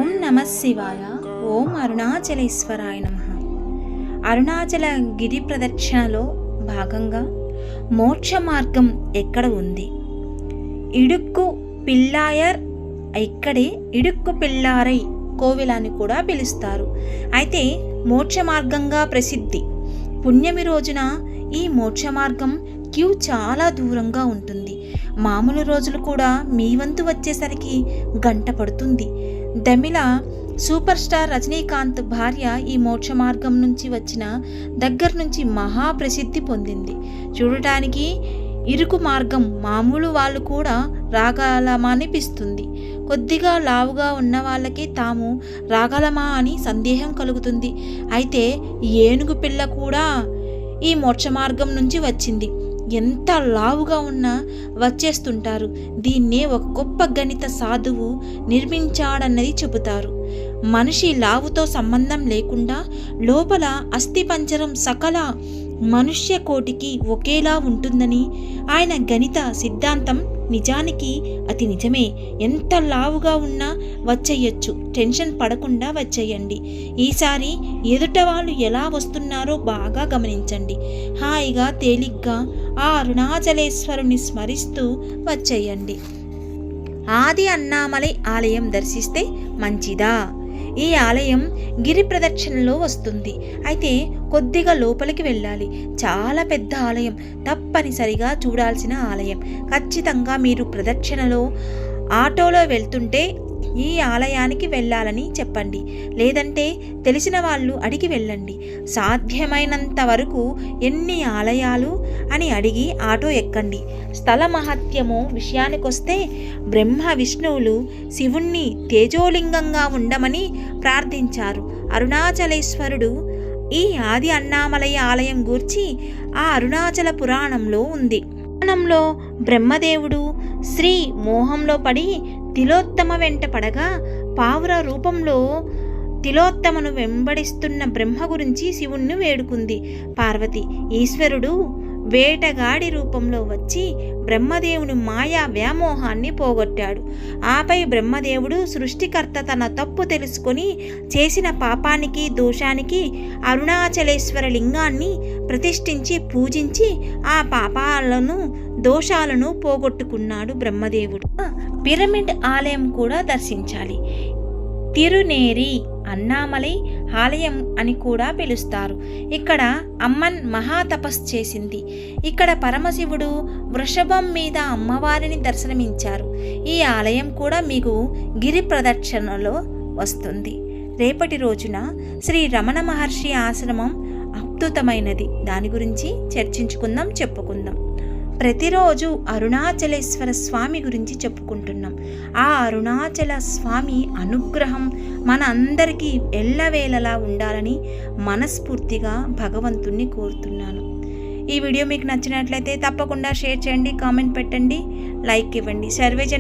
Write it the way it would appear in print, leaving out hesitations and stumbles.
ఓం నమః శివాయ. ఓం అరుణాచలేశ్వరాయ నమః. అరుణాచల గిరి ప్రదక్షిణలో భాగంగా మోక్ష మార్గం ఎక్కడ ఉంది? ఇడుక్కు పిల్లాయర్, ఇక్కడే ఇడుక్కు పిల్లారై కోవిల అని కూడా పిలుస్తారు. అయితే మోక్ష మార్గంగా ప్రసిద్ధి. పుణ్యమి రోజున ఈ మోక్ష మార్గం క్యూ చాలా దూరంగా ఉంటుంది. మామూలు రోజులు కూడా మీ వంతు వచ్చేసరికి గంట పడుతుంది. తమిళ సూపర్ స్టార్ రజనీకాంత్ భార్య ఈ మోక్ష మార్గం నుంచి వచ్చిన దగ్గర నుంచి మహా ప్రసిద్ధి పొందింది. చూడటానికి ఇరుకు మార్గం, మామూలు వాళ్ళు కూడా రాగలమా అనిపిస్తుంది. కొద్దిగా లావుగా ఉన్న వాళ్ళకి తాము రాగలమా అని సందేహం కలుగుతుంది. అయితే ఏనుగు పిల్ల కూడా ఈ మోక్ష మార్గం నుంచి వచ్చింది. ఎంత లావుగా ఉన్నా వచ్చేస్తుంటారు. దీన్నే ఒక గొప్ప గణిత సాధువు నిర్మించాడన్నది చెబుతారు. మనిషి లావుతో సంబంధం లేకుండా లోపల అస్థిపంజరం సకల మనుష్య కోటికి ఒకేలా ఉంటుందని ఆయన గణిత సిద్ధాంతం నిజానికి అతి నిజమే. ఎంత లావుగా ఉన్నా వచ్చేయచ్చు. టెన్షన్ పడకుండా వచ్చేయండి. ఈసారి ఎదుట వాళ్ళు ఎలా వస్తున్నారో బాగా గమనించండి. హాయిగా తేలిగ్గా ఆ అరుణాచలేశ్వరుని స్మరిస్తూ వచ్చేయండి. ఆది అన్నామలై ఆలయం దర్శిస్తే మంచిదా? ఈ ఆలయం గిరి ప్రదక్షిణలో వస్తుంది. అయితే కొద్దిగా లోపలికి వెళ్ళాలి. చాలా పెద్ద ఆలయం, తప్పనిసరిగా చూడాల్సిన ఆలయం. ఖచ్చితంగా మీరు ప్రదక్షిణలో ఆటోలో వెళ్తుంటే ఈ ఆలయానికి వెళ్ళాలని చెప్పండి. లేదంటే తెలిసిన వాళ్ళు అడిగి వెళ్ళండి. సాధ్యమైనంత వరకు ఎన్ని ఆలయాలు అని అడిగి ఆటో ఎక్కండి. స్థల మహత్యము విషయానికొస్తే బ్రహ్మ విష్ణువులు శివుణ్ణి తేజోలింగంగా ఉండమని ప్రార్థించారు. అరుణాచలేశ్వరుడు ఈ ఆది అన్నామలై ఆలయం గూర్చి ఆ అరుణాచల పురాణంలో ఉంది. పురాణంలో బ్రహ్మదేవుడు శ్రీ మోహంలో పడి తిలోత్తమ వెంట పడగా పావుర రూపంలో తిలోత్తమను వెంబడిస్తున్న బ్రహ్మ గురించి శివుణ్ణి వేడుకుంది. పార్వతి ఈశ్వరుడు వేటగాడి రూపంలో వచ్చి బ్రహ్మదేవుని మాయా వ్యామోహాన్ని పోగొట్టాడు. ఆపై బ్రహ్మదేవుడు సృష్టికర్త తన తప్పు తెలుసుకొని చేసిన పాపానికి దోషానికి అరుణాచలేశ్వర లింగాన్ని ప్రతిష్ఠించి పూజించి ఆ పాపాలను దోషాలను పోగొట్టుకున్నాడు బ్రహ్మదేవుడు. పిరమిడ్ ఆలయం కూడా దర్శించాలి. తిరునేరి అన్నామలై ఆలయం అని కూడా పిలుస్తారు. ఇక్కడ అమ్మన్ మహాతపస్ చేసింది. ఇక్కడ పరమశివుడు వృషభం మీద అమ్మవారిని దర్శనమించారు. ఈ ఆలయం కూడా మీకు గిరి ప్రదక్షిణలో వస్తుంది. రేపటి రోజున శ్రీ రమణ మహర్షి ఆశ్రమం అద్భుతమైనది. దాని గురించి చర్చించుకుందాం, చెప్పుకుందాం. ప్రతిరోజు అరుణాచలేశ్వర స్వామి గురించి చెప్పుకుంటున్నాం. ఆ అరుణాచల స్వామి అనుగ్రహం మన అందరికీ ఎల్లవేళలా ఉండాలని మనస్ఫూర్తిగా భగవంతుణ్ణి కోరుతున్నాను. ఈ వీడియో మీకు నచ్చినట్లయితే తప్పకుండా షేర్ చేయండి, కామెంట్ పెట్టండి, లైక్ ఇవ్వండి. సర్వేజన